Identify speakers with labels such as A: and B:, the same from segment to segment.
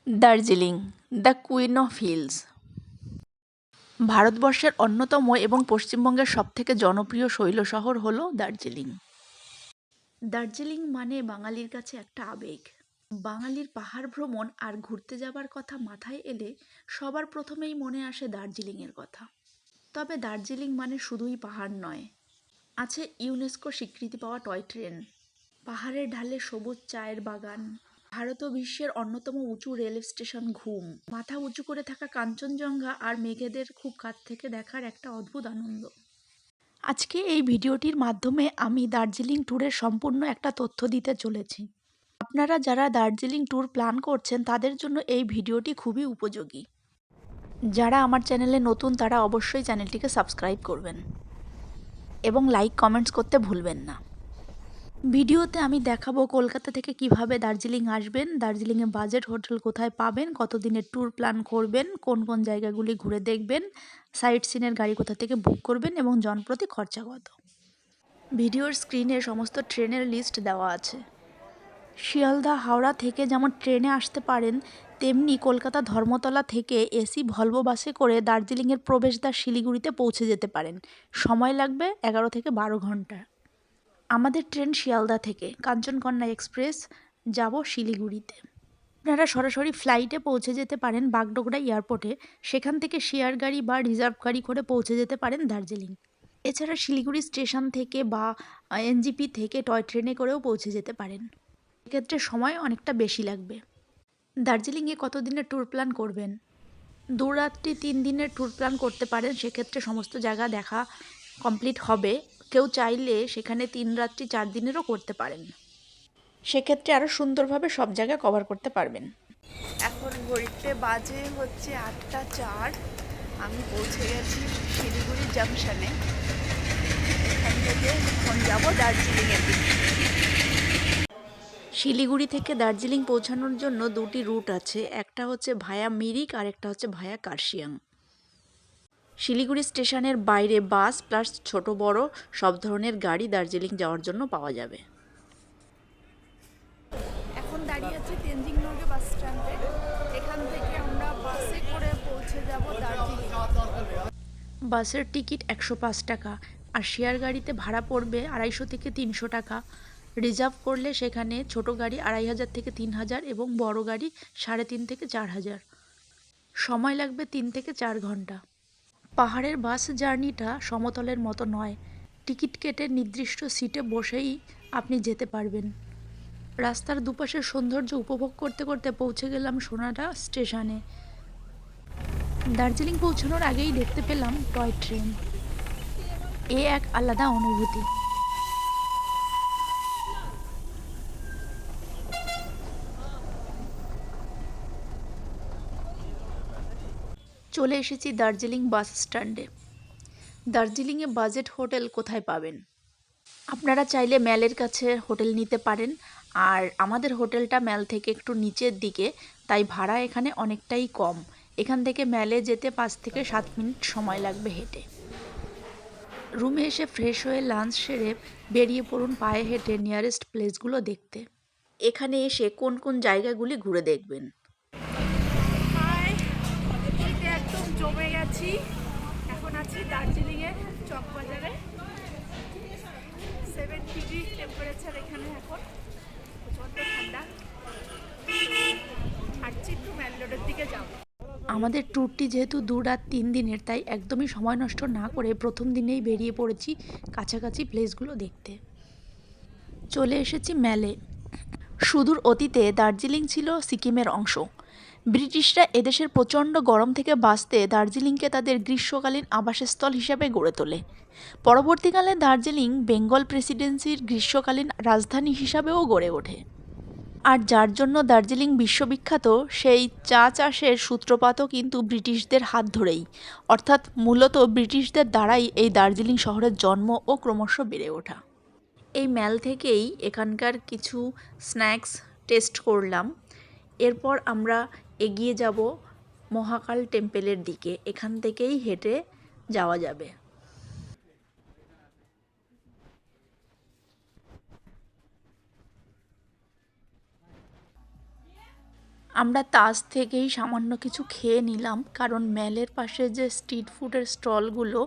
A: Darjeeling, the queen of hills. ভারতবর্ষের অন্যতম এবং পশ্চিমবঙ্গের সবথেকে জনপ্রিয় শৈল শহর হল দার্জিলিং। দার্জিলিং মানে বাঙালির কাছে একটা আবেগ। বাঙালির পাহাড় ভ্রমণ আর ঘুরতে যাবার কথা মাথায় এলে সবার প্রথমেই মনে আসে দার্জিলিংয়ের কথা। তবে দার্জিলিং মানে শুধুই পাহাড় নয়, আছে ইউনেস্কো স্বীকৃতি পাওয়া টয় ট্রেন, পাহাড়ের ঢালে সবুজ চায়ের বাগান, ভারত ও বিশ্বের অন্যতম উঁচু রেল স্টেশন ঘুম, মাথা উঁচু করে থাকা কাঞ্চনজঙ্ঘা আর মেঘেদের খুব কাছ থেকে দেখার একটা অদ্ভুত আনন্দ। আজকে এই ভিডিওটির মাধ্যমে আমি দার্জিলিং ট্যুরের সম্পূর্ণ একটা তথ্য দিতে চলেছি। আপনারা যারা দার্জিলিং ট্যুর প্ল্যান করছেন তাদের জন্য এই ভিডিওটি খুবই উপযোগী। যারা আমার চ্যানেলে নতুন তারা অবশ্যই চ্যানেলটিকে সাবস্ক্রাইব করবেন এবং লাইক কমেন্টস করতে ভুলবেন না। ভিডিওতে আমি দেখাবো কলকাতা থেকে কিভাবে দার্জিলিং আসবেন, দার্জিলিংয়ে বাজেট হোটেল কোথায় পাবেন, কতদিনের ট্যুর প্ল্যান করবেন, কোন কোন জায়গাগুলি ঘুরে দেখবেন, সাইট সিনের গাড়ি কোথা থেকে বুক করবেন এবং জনপ্রতি খরচা কত। ভিডিওর স্ক্রিনে সমস্ত ট্রেনের লিস্ট দেওয়া আছে। শিয়ালদা হাওড়া থেকে যেমন ট্রেনে আসতে পারেন, তেমনি কলকাতা ধর্মতলা থেকে এসি ভলভো বাসে করে দার্জিলিংয়ের প্রবেশদ্বার শিলিগুড়িতে পৌঁছে যেতে পারেন। সময় লাগবে 11 থেকে 12 ঘন্টা। আমাদের ট্রেন শিয়ালদা থেকে কাঞ্চনকন্যা এক্সপ্রেস যাব শিলিগুড়িতে। আপনারা সরাসরি ফ্লাইটে পৌঁছে যেতে পারেন বাগডোগরা এয়ারপোর্টে, সেখান থেকে শেয়ার গাড়ি বা রিজার্ভ গাড়ি করে পৌঁছে যেতে পারেন দার্জিলিং। এছাড়া শিলিগুড়ি স্টেশন থেকে বা এনজিপি থেকে টয় ট্রেনে করেও পৌঁছে যেতে পারেন। এক্ষেত্রে সময় অনেকটা বেশি লাগবে। দার্জিলিংয়ে কতদিনের ট্যুর প্ল্যান করবেন? 2 রাত্রি 3 দিনের ট্যুর প্ল্যান করতে পারেন, সেক্ষেত্রে সমস্ত জায়গা দেখা কমপ্লিট হবে। কেউ চাইলে সেখানে 3 রাত্রি 4 দিনেরও করতে পারেন, সেক্ষেত্রে আরও সুন্দরভাবে সব জায়গা কভার করতে পারবেন।
B: এখন ঘড়িতে বাজে হচ্ছে 8টা 4। আমি পৌঁছে গেছি শিলিগুড়ি জাংশনে। এখান থেকে এখন যাবো দার্জিলিংয়ের দিকে।
A: শিলিগুড়ি থেকে দার্জিলিং পৌঁছানোর জন্য 2টি রুট আছে, একটা হচ্ছে ভায়া মিরিক আর একটা হচ্ছে ভায়া কার্শিয়াং। শিলিগুড়ি স্টেশনের বাইরে বাস প্লাস ছোট বড় সব ধরনের গাড়ি দার্জিলিং যাওয়ার জন্য পাওয়া যাবে।
B: এখন দাঁড়িয়ে আছি তেনজিং নরগে বাস স্ট্যান্ডে। এখান থেকে আমরা বাসে করে পৌঁছে যাব দার্জিলিং।
A: বাসের টিকিট 105 টাকা আর শেয়ার গাড়িতে ভাড়া পড়বে 250 থেকে 300 টাকা। রিজার্ভ করলে সেখানে ছোট গাড়ি 2500 থেকে 3000 এবং বড় গাড়ি 3.5 থেকে 4000। সময় লাগবে 3 থেকে 4 ঘন্টা। পাহাড়ের বাস জার্নিটা সমতলের মতো নয়, টিকিট কেটে নির্দিষ্ট সিটে বসেই আপনি যেতে পারবেন। রাস্তার দুপাশের সৌন্দর্য উপভোগ করতে করতে পৌঁছে গেলাম সোনাডা স্টেশনে। দার্জিলিং পৌঁছানোর আগেই দেখতে পেলাম টয় ট্রেন। এ এক আলাদা অনুভূতি। চলে এসেছি দার্জিলিং বাস স্ট্যান্ডে। দার্জিলিংয়ে বাজেট হোটেল কোথায় পাবেন? আপনারা চাইলে ম্যালের কাছে হোটেল নিতে পারেন, আর আমাদের হোটেলটা ম্যাল থেকে একটু নিচের দিকে, তাই ভাড়া এখানে অনেকটাই কম। এখান থেকে ম্যালে যেতে 5 থেকে 7 মিনিট সময় লাগবে হেঁটে। রুমে এসে ফ্রেশ হয়ে লাঞ্চ সেরে বেরিয়ে পড়ুন পায়ে হেঁটে নিয়ারেস্ট প্লেসগুলো দেখতে। এখানে এসে কোন কোন জায়গাগুলি ঘুরে দেখবেন?
B: হাই, পুরীতে একদম জমে গেছি। এখন আছি দার্জিলিংয়ের চকবাজারে। 7 ডিগ্রি টেম্পারেচার এখানে এখন, প্রচণ্ড ঠান্ডা। হাঁটছি একটু ম্যাল রোডের দিকে যাবো।
A: আমাদের ট্যুরটি যেহেতু 2 রাত 3 দিনের, তাই একদমই সময় নষ্ট না করে প্রথম দিনেই বেরিয়ে পড়েছি কাছাকাছি প্লেসগুলো দেখতে। চলে এসেছি ম্যালে। সুদূর অতীতে দার্জিলিং ছিল সিকিমের অংশ। ব্রিটিশরা এদেশের প্রচণ্ড গরম থেকে বাঁচতে দার্জিলিংকে তাদের গ্রীষ্মকালীন আবাসস্থল হিসাবে গড়ে তোলে। পরবর্তীকালে দার্জিলিং বেঙ্গল প্রেসিডেন্সির গ্রীষ্মকালীন রাজধানী হিসাবেও গড়ে ওঠে। আর যার জন্য দার্জিলিং বিশ্ববিখ্যাত, সেই চা চাষের সূত্রপাতও কিন্তু ব্রিটিশদের হাত ধরেই, অর্থাৎ মূলত ব্রিটিশদের দ্বারাই এই দার্জিলিং শহরের জন্ম ও ক্রমশ বেড়ে ওঠা। এই ম্যাল থেকেই এখানকার কিছু স্ন্যাক্স টেস্ট করলাম। এরপর আমরা এগিয়ে যাব মহাকাল টেম্পেলের দিকে। এখান থেকেই হেঁটে যাওয়া যাবে। আমরা তাজ থেকেই সামান্য কিছু খেয়ে নিলাম, কারণ ম্যালের পাশে যে স্ট্রিট ফুডের স্টলগুলো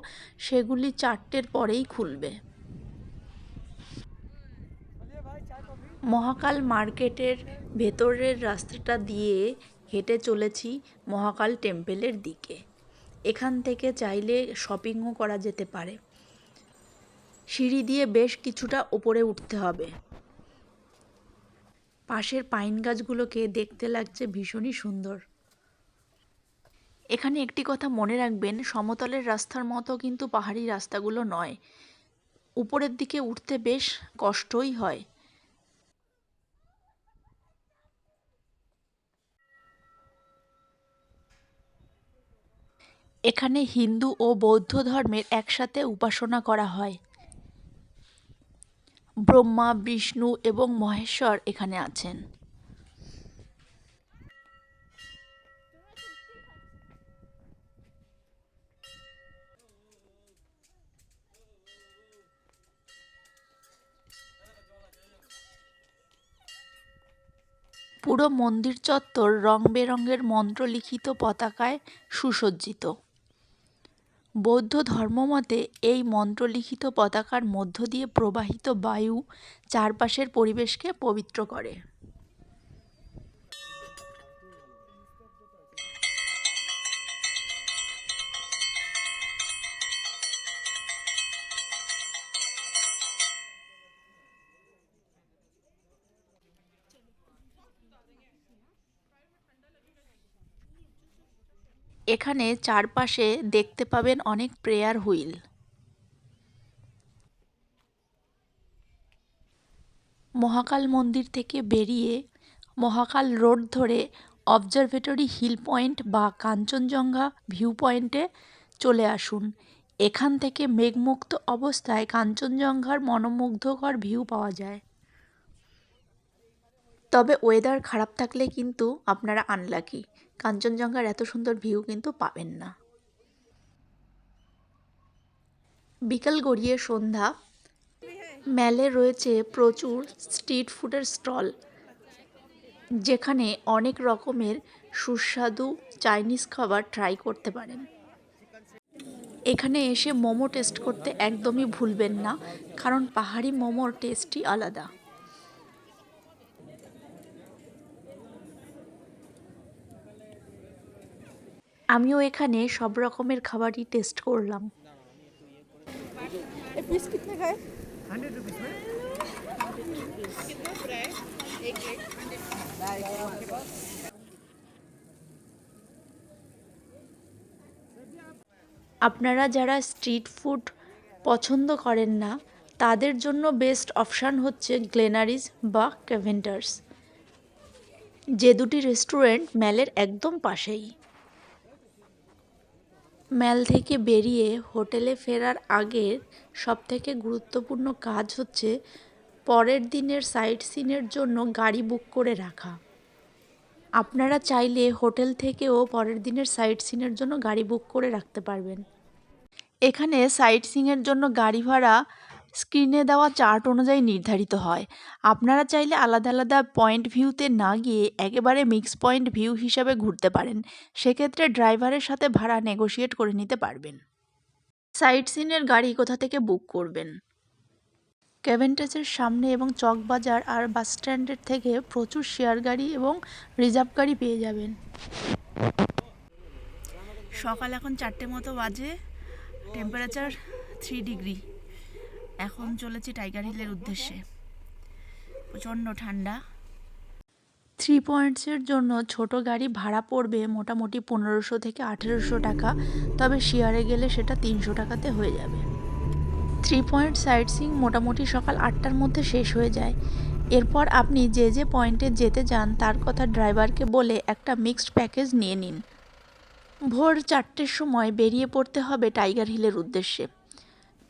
A: সেগুলি 4টের পরেই খুলবে। মহাকাল মার্কেটের ভেতরের রাস্তাটা দিয়ে হেঁটে চলেছি মহাকাল টেম্পেলের দিকে। এখান থেকে চাইলে শপিংও করা যেতে পারে। সিঁড়ি দিয়ে বেশ কিছুটা ওপরে উঠতে হবে। পাশের পাইন গাছগুলোকে দেখতে লাগছে ভীষণই সুন্দর। এখানে একটি কথা মনে রাখবেন, সমতলের রাস্তার মতো কিন্তু পাহাড়ি রাস্তাগুলো নয়। উপরের দিকে উঠতে বেশ কষ্টই হয়। এখানে হিন্দু ও বৌদ্ধ ধর্মের একসাথে উপাসনা করা হয়। ব্রহ্মা, বিষ্ণু এবং মহেশ্বর এখানে আছেন। পুরো মন্দির চত্বর রং বেরঙের মন্ত্রলিখিত পতাকায় সুসজ্জিত। বৌদ্ধ ধর্মমতে এই মন্ত্রলিখিত পতাকার মধ্য দিয়ে প্রবাহিত বায়ু চারপাশের পরিবেশকে পবিত্র করে। এখানে চারপাশে দেখতে পাবেন অনেক প্রেয়ার হুইল। মহাকাল মন্দির থেকে বেরিয়ে মহাকাল রোড ধরে অবজারভেটরি হিল পয়েন্ট বা কাঞ্চনজঙ্ঘা ভিউ পয়েন্টে চলে আসুন। এখান থেকে মেঘমুক্ত অবস্থায় কাঞ্চনজঙ্ঘার মনোমুগ্ধকর ভিউ পাওয়া যায়। তবে ওয়েদার খারাপ থাকলে কিন্তু আপনারা আনলাকি, কাঞ্চনজঙ্ঘার এত সুন্দর ভিউ কিন্তু পাবেন না। বিকাল গড়িয়ে সন্ধ্যা। ম্যালে রয়েছে প্রচুর স্ট্রিট ফুডের স্টল, যেখানে অনেক রকমের সুস্বাদু চাইনিজ খাবার ট্রাই করতে পারেন। এখানে এসে মোমো টেস্ট করতে একদমই ভুলবেন না, কারণ পাহাড়ি মোমোর টেস্টই আলাদা। আমিও এখানে সব রকমের খাবারই টেস্ট করলাম। আপনারা যারা স্ট্রিট ফুড পছন্দ করেন না, তাদের জন্য বেস্ট অপশান হচ্ছে গ্লেনারিস বা ক্যাভেন্টার্স, যে দুটি রেস্টুরেন্ট ম্যালের একদম পাশেই। ম্যাল থেকে বেরিয়ে হোটেলে ফেরার আগের সবথেকে গুরুত্বপূর্ণ কাজ হচ্ছে পরের দিনের সাইট সিনের জন্য গাড়ি বুক করে রাখা। আপনারা চাইলে হোটেল থেকেও পরের দিনের সাইট সিনের জন্য গাড়ি বুক করে রাখতে পারবেন। এখানে সাইট সিইংয়ের জন্য গাড়ি ভাড়া স্ক্রিনে দেওয়া চার্ট অনুযায়ী নির্ধারিত হয়। আপনারা চাইলে আলাদা আলাদা পয়েন্ট ভিউতে না গিয়ে একেবারে মিক্স পয়েন্ট ভিউ হিসাবে ঘুরতে পারেন। সেক্ষেত্রে ড্রাইভারের সাথে ভাড়া নেগোশিয়েট করে নিতে পারবেন। সাইট সিনের গাড়ি কোথা থেকে বুক করবেন? ক্যাভেন্টাসের সামনে এবং চকবাজার আর বাস স্ট্যান্ডের থেকে প্রচুর শেয়ার গাড়ি এবং রিজার্ভ গাড়ি পেয়ে যাবেন।
B: সকাল এখন 4টে মতো বাজে, টেম্পারেচার 3 ডিগ্রি। এখন চলেছি টাইগার হিলের উদ্দেশ্যে। প্রচণ্ড ঠান্ডা।
A: 3 পয়েন্টসের জন্য ছোট গাড়ি ভাড়া পড়বে মোটামুটি 1500 থেকে 1800 টাকা, তবে শেয়ারে গেলে সেটা 300 টাকাতে হয়ে যাবে। 3 পয়েন্ট সাইট সিইং মোটামুটি সকাল 8টার মধ্যে শেষ হয়ে যায়। এরপর আপনি যে যে পয়েন্টে যেতে চান তার কথা ড্রাইভারকে বলে একটা মিক্সড প্যাকেজ নিয়ে নিন। ভোর 4টের সময় বেরিয়ে পড়তে হবে টাইগার হিলের উদ্দেশ্যে।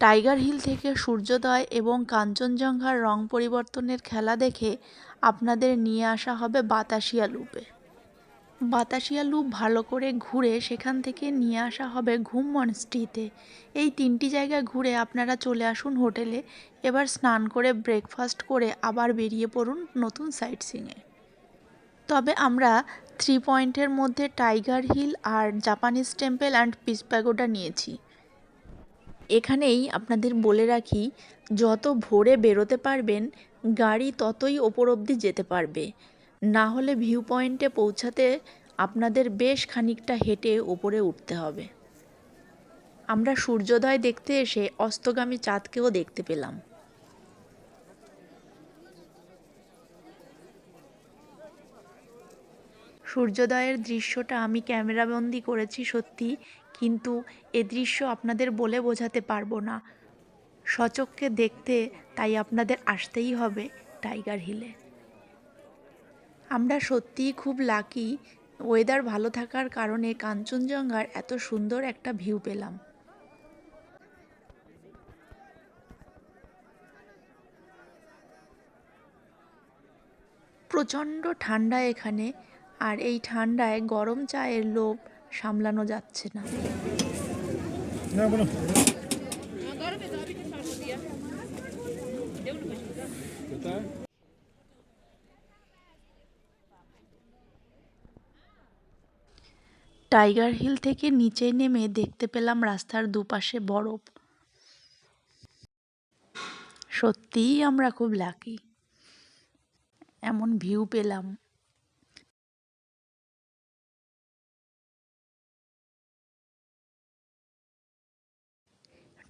A: টাইগার হিল থেকে সূর্যোদয় এবং কাঞ্চনজঙ্ঘার রং পরিবর্তনের খেলা দেখে আপনাদের নিয়ে আসা হবে বাতাসিয়া লুপে। বাতাসিয়া লুপ ভালো করে ঘুরে সেখান থেকে নিয়ে আসা হবে ঘুম মনস্ট্রিতে। এই 3টি জায়গা ঘুরে আপনারা চলে আসুন হোটেলে। এবার স্নান করে ব্রেকফাস্ট করে আবার বেরিয়ে পড়ুন নতুন সাইট সিইংয়ে। তবে আমরা 3 পয়েন্টের মধ্যে টাইগার হিল আর Japanese temple and Peace Pagoda নিয়েছি। এখানেই আপনাদের বলে রাখি, যত ভোরে বেরোতে পারবেন গাড়ি ততই ওপর অবধি যেতে পারবে, না হলে ভিউ পয়েন্টে পৌঁছাতে আপনাদের বেশ খানিকটা হেঁটে ওপরে উঠতে হবে। আমরা সূর্যোদয় দেখতে এসে অস্তগামী চাঁদকেও দেখতে পেলাম। সূর্যোদয়ের দৃশ্যটা আমি ক্যামেরাবন্দি করেছি সত্যি, কিন্তু এ দৃশ্য আপনাদের বলে বোঝাতে পারবো না সচক্ষে দেখতে, তাই আপনাদের আসতেই হবে টাইগার হিলে। আমরা সত্যিই খুব লাকি, ওয়েদার ভালো থাকার কারণে কাঞ্চনজঙ্ঘার এত সুন্দর একটা ভিউ পেলাম। প্রচণ্ড ঠান্ডা এখানে, আর এই ঠান্ডায় গরম চায়ের লোভ সামলানো যাচ্ছে না। টাইগার হিল থেকে নিচে নেমে দেখতে পেলাম রাস্তার দুপাশে বরফ। সত্যিই আমরা খুব লাকি, এমন ভিউ পেলাম।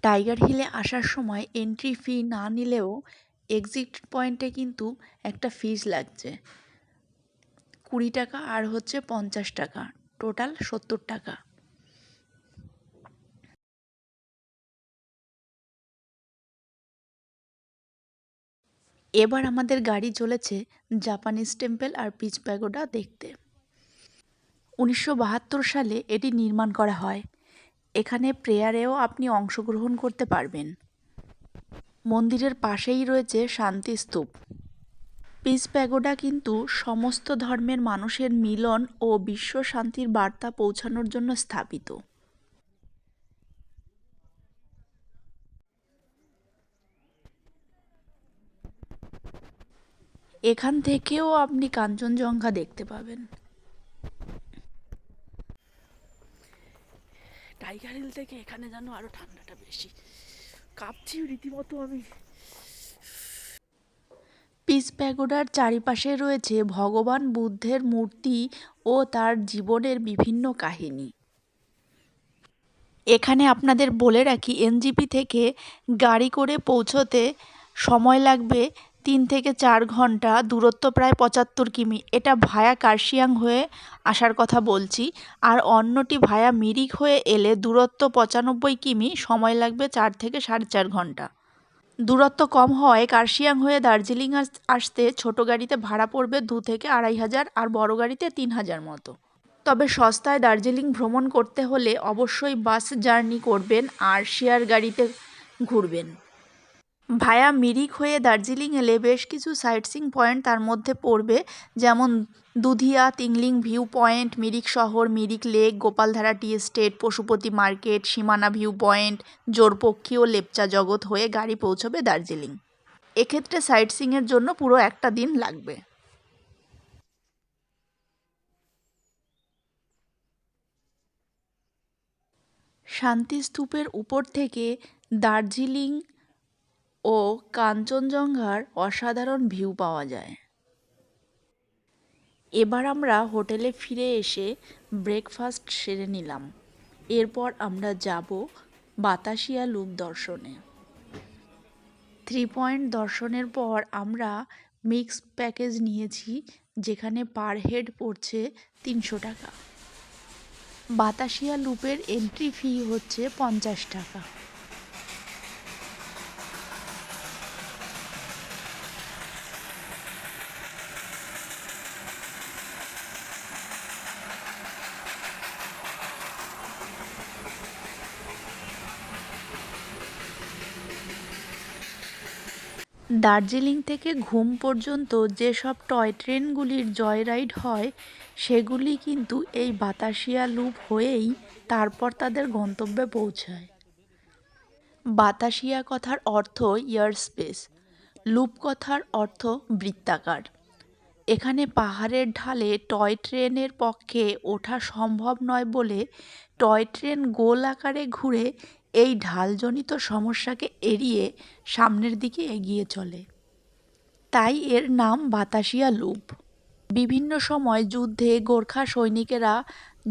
A: টাইগার হিলে আসার সময় এন্ট্রি ফি না নিলেও এক্সিট পয়েন্টে কিন্তু একটা ফিস লাগছে, 20 টাকা আর হচ্ছে 50 টাকা, টোটাল 70 টাকা। এবার আমাদের গাড়ি চলেছে জাপানিজ টেম্পল আর পিচ প্যাগোডা দেখতে। 1972 সালে এটি নির্মাণ করা হয়। এখানে প্রেয়ারেও আপনি অংশগ্রহণ করতে পারবেন। মন্দিরের পাশেই রয়েছে শান্তি স্তূপ। পিস প্যাগোডা কিন্তু সমস্ত ধর্মের মানুষের মিলন ও বিশ্ব শান্তির বার্তা পৌঁছানোর জন্য স্থাপিত। এখান থেকেও আপনি কাঞ্চনজঙ্ঘা দেখতে পাবেন।
B: টাইগার হিল থেকে এখানে যেন আরো ঠান্ডাটা বেশি, কাঁপছি রীতিমতো আমি।
A: পিস প্যাগোডার চারিপাশে রয়েছে ভগবান বুদ্ধের মূর্তি ও তার জীবনের বিভিন্ন কাহিনী। এখানে আপনাদের বলে রাখি, এনজিপি থেকে গাড়ি করে পৌঁছতে সময় লাগবে 3 থেকে 4 ঘন্টা, দূরত্ব প্রায় 75 কিমি। এটা ভায়া কার্শিয়াং হয়ে আসার কথা বলছি, আর অন্যটি ভায়া মিরিক হয়ে এলে দূরত্ব 95 কিমি, সময় লাগবে 4 থেকে 4.5 ঘন্টা। দূরত্ব কম হওয়ায় কার্শিয়াং হয়ে দার্জিলিং আসতে ছোট গাড়িতে ভাড়া পড়বে 2 থেকে 2,500 আর বড় গাড়িতে 3,000 মতো। তবে সস্তায় দার্জিলিং ভ্রমণ করতে হলে অবশ্যই বাস জার্নি করবেন আর শেয়ার গাড়িতে ঘুরবেন। ভায়া মিরিক হয়ে দার্জিলিং এলে বেশ কিছু সাইটসিং পয়েন্ট তার মধ্যে পড়বে, যেমন দুধিয়া তিংলিং ভিউ পয়েন্ট, মিরিক শহর, Mirik lake, Gopaldhara tea estate, Pashupati market, সীমানা ভিউ পয়েন্ট, জোরপক্ষী ও লেপচা জগৎ হয়ে গাড়ি পৌঁছবে দার্জিলিং। এক্ষেত্রে সাইটসিংয়ের জন্য পুরো একটা দিন লাগবে। শান্তিস্তূপের উপর থেকে দার্জিলিং ও কাঞ্চনজঙ্ঘার অসাধারণ ভিউ পাওয়া যায়। এবার আমরা হোটেলে ফিরে এসে ব্রেকফাস্ট সেরে নিলাম। এরপর আমরা যাব বাতাসিয়া লুপ দর্শনে। 3 পয়েন্ট দর্শনের পর আমরা মিক্স প্যাকেজ নিয়েছি, যেখানে পার হেড পড়ছে 300 টাকা। বাতাসিয়া লুপের এন্ট্রি ফি হচ্ছে 50 টাকা। দার্জিলিং থেকে ঘুম পর্যন্ত যেসব টয় ট্রেনগুলির জয় রাইড হয়, সেগুলি কিন্তু এই বাতাসিয়া লুপ হয়েই তারপর তাদের গন্তব্যে পৌঁছায়। বাতাসিয়া কথার অর্থ এয়ার স্পেস, লুপ কথার অর্থ বৃত্তাকার। এখানে পাহাড়ের ঢালে টয় ট্রেনের পক্ষে ওঠা সম্ভব নয় বলে টয় ট্রেন গোল আকারে ঘুরে এই ঢালজনিত সমস্যাকে এড়িয়ে সামনের দিকে এগিয়ে চলে। তাই এর নাম বাতাসিয়া লুপ। বিভিন্ন সময় যুদ্ধে গোর্খা সৈনিকেরা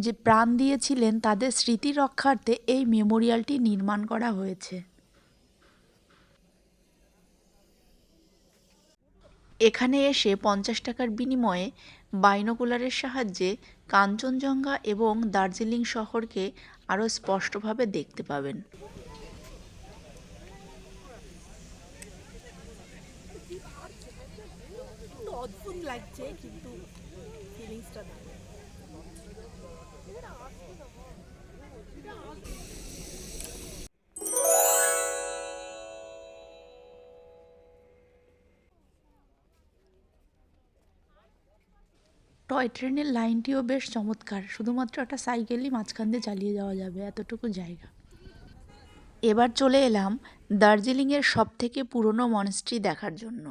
A: যে প্রাণ দিয়েছিলেন তাদের স্মৃতি রক্ষার্থে এই মেমোরিয়ালটি নির্মাণ করা হয়েছে। এখানে এসে 50 টাকার বিনিময়ে বাইনোকুলারের সাহায্যে কাঞ্চনজঙ্ঘা এবং দার্জিলিং শহরকে আরও স্পষ্টভাবে দেখতে পাবেন।
B: অদ্ভুত লাগছে কিন্তু ফিলিংসটা দারুণ।
A: টয় ট্রেনের লাইনটিও বেশ চমৎকার, শুধুমাত্র একটা সাইকেলই মাঝখান দিয়ে চালিয়ে যাওয়া যাবে, এতটুকু জায়গা। এবার চলে এলাম দার্জিলিংয়ের সবথেকে পুরনো মনেস্ট্রি দেখার জন্য।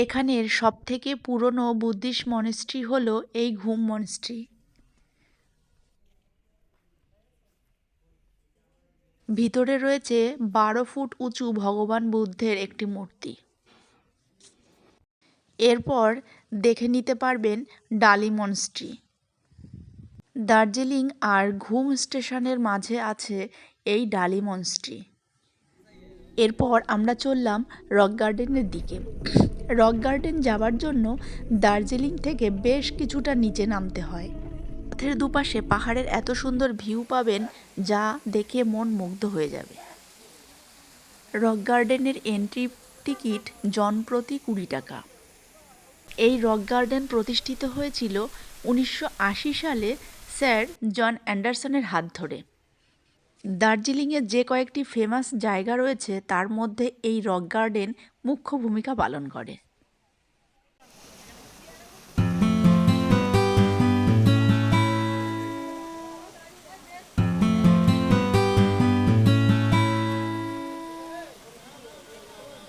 A: এখানের সবথেকে পুরনো বুদ্ধিস্ট মনেস্ট্রি হলো এই ঘুম মনেস্ট্রি। ভিতরে রয়েছে 12 ফুট উঁচু ভগবান বুদ্ধের একটি মূর্তি। এরপর দেখে নিতে পারবেন ডালি মনেস্ট্রি। দার্জিলিং আর ঘুম স্টেশনের মাঝে আছে এই ডালি মনেস্ট্রি। এরপর আমরা চললাম রক গার্ডেনের দিকে। রক গার্ডেন যাওয়ার জন্য দার্জিলিং থেকে বেশ কিছুটা নিচে নামতে হয়। পথের দুপাশে পাহাড়ের এত সুন্দর ভিউ পাবেন যা দেখে মন মুগ্ধ হয়ে যাবে। রক গার্ডেনের এন্ট্রি টিকিট জনপ্রতি 20 টাকা। এই রক গার্ডেন প্রতিষ্ঠিত হয়েছিল 1980 সালে স্যার জন অ্যান্ডারসনের হাত ধরে। দার্জিলিংয়ে যে কয়েকটি ফেমাস জায়গা রয়েছে তার মধ্যে এই রক গার্ডেন মুখ্য ভূমিকা পালন করে।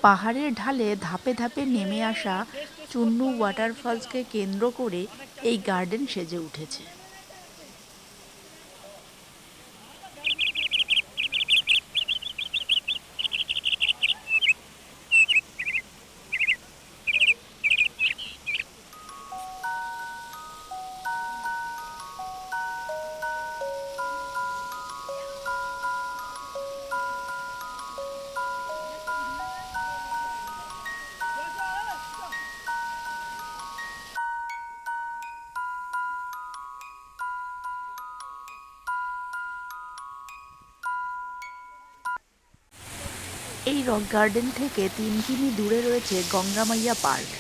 A: পাহাড়ের ঢালে ধাপে ধাপে নেমে আসা চুন্নু ওয়াটারফলসকে কেন্দ্র করে এই গার্ডেন সেজে উঠেছে। এই রক গার্ডেন থেকে 3 কিমি দূরে রয়েছে গঙ্গামাইয়া পার্ক,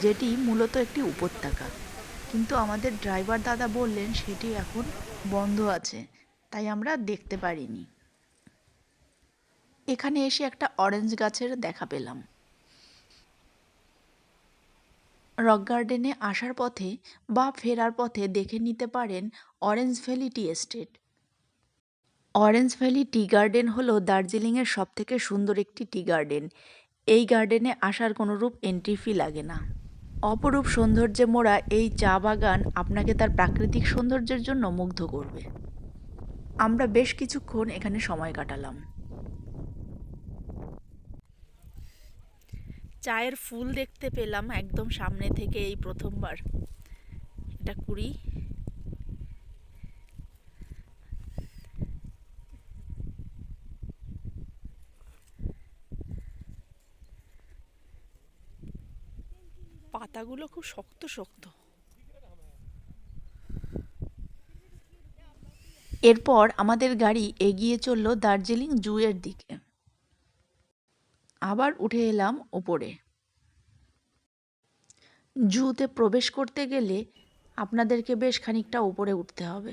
A: যেটি মূলত একটি উপত্যকা, কিন্তু আমাদের ড্রাইভার দাদা বললেন সেটি এখন বন্ধ আছে, তাই আমরা দেখতে পারিনি। এখানে এসে একটা অরেঞ্জ গাছের দেখা পেলাম। রক গার্ডেনে আসার পথে বা ফেরার পথে দেখে নিতে পারেন orange valley tea estate. Orange valley tea garden হলো দার্জিলিংয়ের সবথেকে সুন্দর একটি টি গার্ডেন। এই গার্ডেনে আসার কোনোরূপ এন্ট্রি ফি লাগে না। অপরূপ সৌন্দর্যে মোড়া এই চা বাগান আপনাকে তার প্রাকৃতিক সৌন্দর্যের জন্য মুগ্ধ করবে। আমরা বেশ কিছুক্ষণ এখানে সময় কাটালাম। চায়ের ফুল দেখতে পেলাম একদম সামনে থেকে এই প্রথমবার। এটা কুড়ি। পাতাগুলো খুব শক্ত শক্ত। এরপর আমাদের গাড়ি এগিয়ে চলল দার্জিলিং জু এর দিকে। আবার উঠে এলাম ওপরে। জুতে প্রবেশ করতে গেলে আপনাদেরকে বেশ খানিকটা উপরে উঠতে হবে।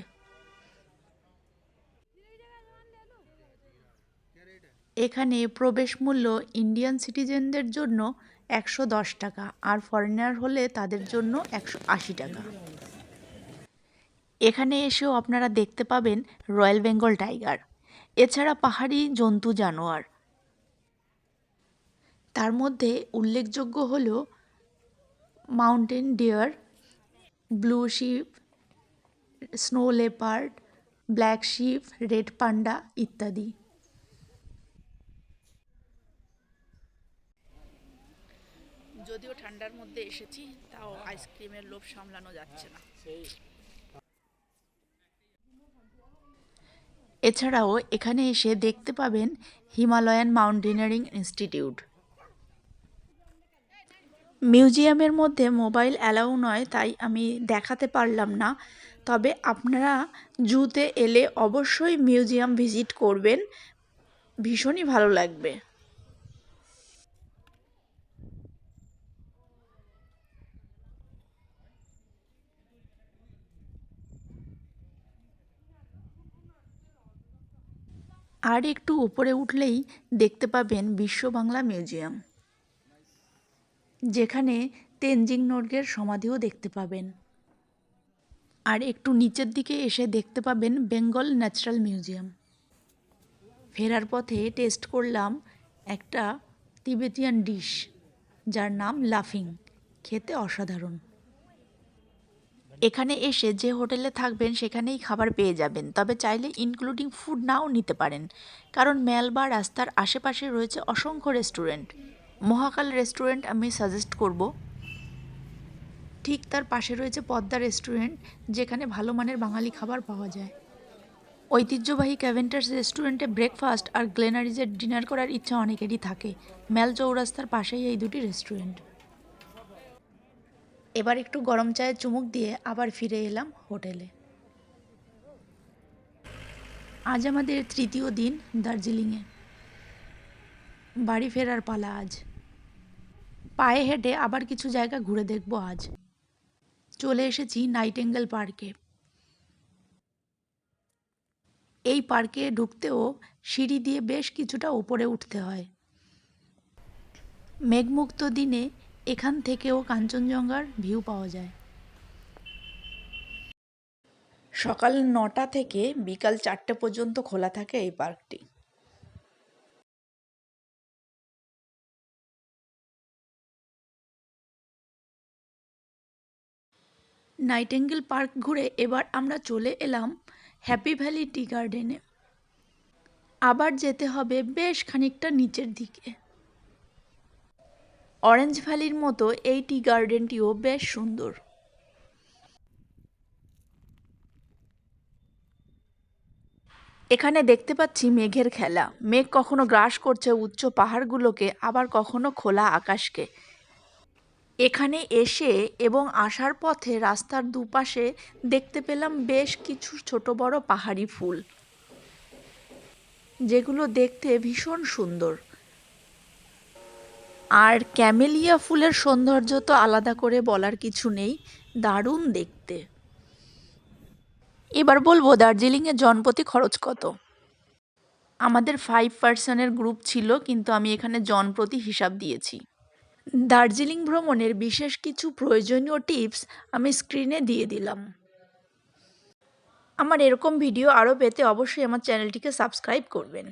A: এখানে প্রবেশ মূল্য ইন্ডিয়ান সিটিজেনদের জন্য 110 টাকা, আর ফরেনার হলে তাদের জন্য 180 টাকা। এখানে এসেও আপনারা দেখতে পাবেন রয়্যাল বেঙ্গল টাইগার, এছাড়া পাহাড়ি জন্তু জানোয়ার। তার মধ্যে উল্লেখযোগ্য হল mountain deer, blue sheep, snow leopard, black sheep, red panda ইত্যাদি। যদিও ঠান্ডার মধ্যে এসেছি, তাও আইসক্রিমের লোভ সামলানো যাচ্ছে না। এছাড়াও এখানে এসে দেখতে পাবেন হিমালয়ান মাউন্টেনিয়ারিং ইনস্টিটিউট। মিউজিয়ামের মধ্যে মোবাইল অ্যালাউ নয়, তাই আমি দেখাতে পারলাম না। তবে আপনারা জুতে এলে অবশ্যই মিউজিয়াম ভিজিট করবেন, ভীষণই ভালো লাগবে। আর একটু উপরে উঠলেই দেখতে পাবেন বিশ্ব বাংলা মিউজিয়াম, যেখানে তেনজিং নোরগের সমাধিও দেখতে পাবেন। আর একটু নিচের দিকে এসে দেখতে পাবেন বেঙ্গল ন্যাচারাল মিউজিয়াম। ফেরার পথে টেস্ট করলাম একটা তিবেতিয়ান ডিশ, যার নাম লাফিং, খেতে অসাধারণ। এখানে এসে যে হোটেলে থাকবেন সেখানেই খাবার পেয়ে যাবেন, তবে চাইলে ইনক্লুডিং ফুড নাও নিতে পারেন, কারণ মেল বা রাস্তার আশেপাশে রয়েছে অসংখ্য রেস্টুরেন্ট। মহাকাল রেস্টুরেন্ট আমি সাজেস্ট করব। ঠিক তার পাশে রয়েছে পদ্মা রেস্টুরেন্ট, যেখানে ভালো মানের বাঙালি খাবার পাওয়া যায়। ঐতিহ্যবাহী ক্যাভেন্টার্স রেস্টুরেন্টে ব্রেকফাস্ট আর গ্লেনারিজের ডিনার করার ইচ্ছা অনেকেরই থাকে। মেল চৌরাস্তার পাশেই এই দুটি রেস্টুরেন্ট। এবার একটু গরম চায়ে চুমুক দিয়ে আবার ফিরে এলাম হোটেলে। আজ আমাদের তৃতীয় দিন দার্জিলিংয়ে। বাড়ি ফেরার পালা আজ। পায়ে হেঁটে আবার কিছু জায়গা ঘুরে দেখব আজ। চলে এসেছি নাইটেঙ্গেল পার্কে। এই পার্কে ঢুকতেও সিঁড়ি দিয়ে বেশ কিছুটা উপরে উঠতে হয়। মেঘমুক্ত দিনে এখান থেকেও কাঞ্চনজঙ্ঘার ভিউ পাওয়া যায়। সকাল 9টা থেকে বিকাল 4টে পর্যন্ত খোলা থাকে এই পার্কটি। নাইটেঙ্গেল পার্ক ঘুরে এবার আমরা চলে এলাম হ্যাপি ভ্যালি টি গার্ডেনে। আবার যেতে হবে বেশ খানিকটা নিচের দিকে। অরেঞ্জ ভ্যালির মতো এই টি গার্ডেনটিও বেশ সুন্দর। এখানে দেখতে পাচ্ছি মেঘের খেলা। মেঘ কখনো গ্রাস করছে উচ্চ পাহাড়গুলোকে, আবার কখনো খোলা আকাশকে। এখানে এসে এবং আসার পথে রাস্তার দুপাশে দেখতে পেলাম বেশ কিছু ছোট বড় পাহাড়ি ফুল, যেগুলো দেখতে ভীষণ সুন্দর। আর ক্যামেলিয়া ফুলের সৌন্দর্য তো আলাদা করে বলার কিছু নেই, দারুণ দেখতে। এবার বলবো দার্জিলিংয়ে জনপ্রতি খরচ কত। আমাদের 5 পার্সনের গ্রুপ ছিল, কিন্তু আমি এখানে জনপ্রতি হিসাব দিয়েছি। দার্জিলিং ভ্রমণের বিশেষ কিছু প্রয়োজনীয় টিপস আমি স্ক্রিনে দিয়ে দিলাম। আমার এরকম ভিডিও আরও পেতে অবশ্যই আমার চ্যানেলটিকে সাবস্ক্রাইব করবেন।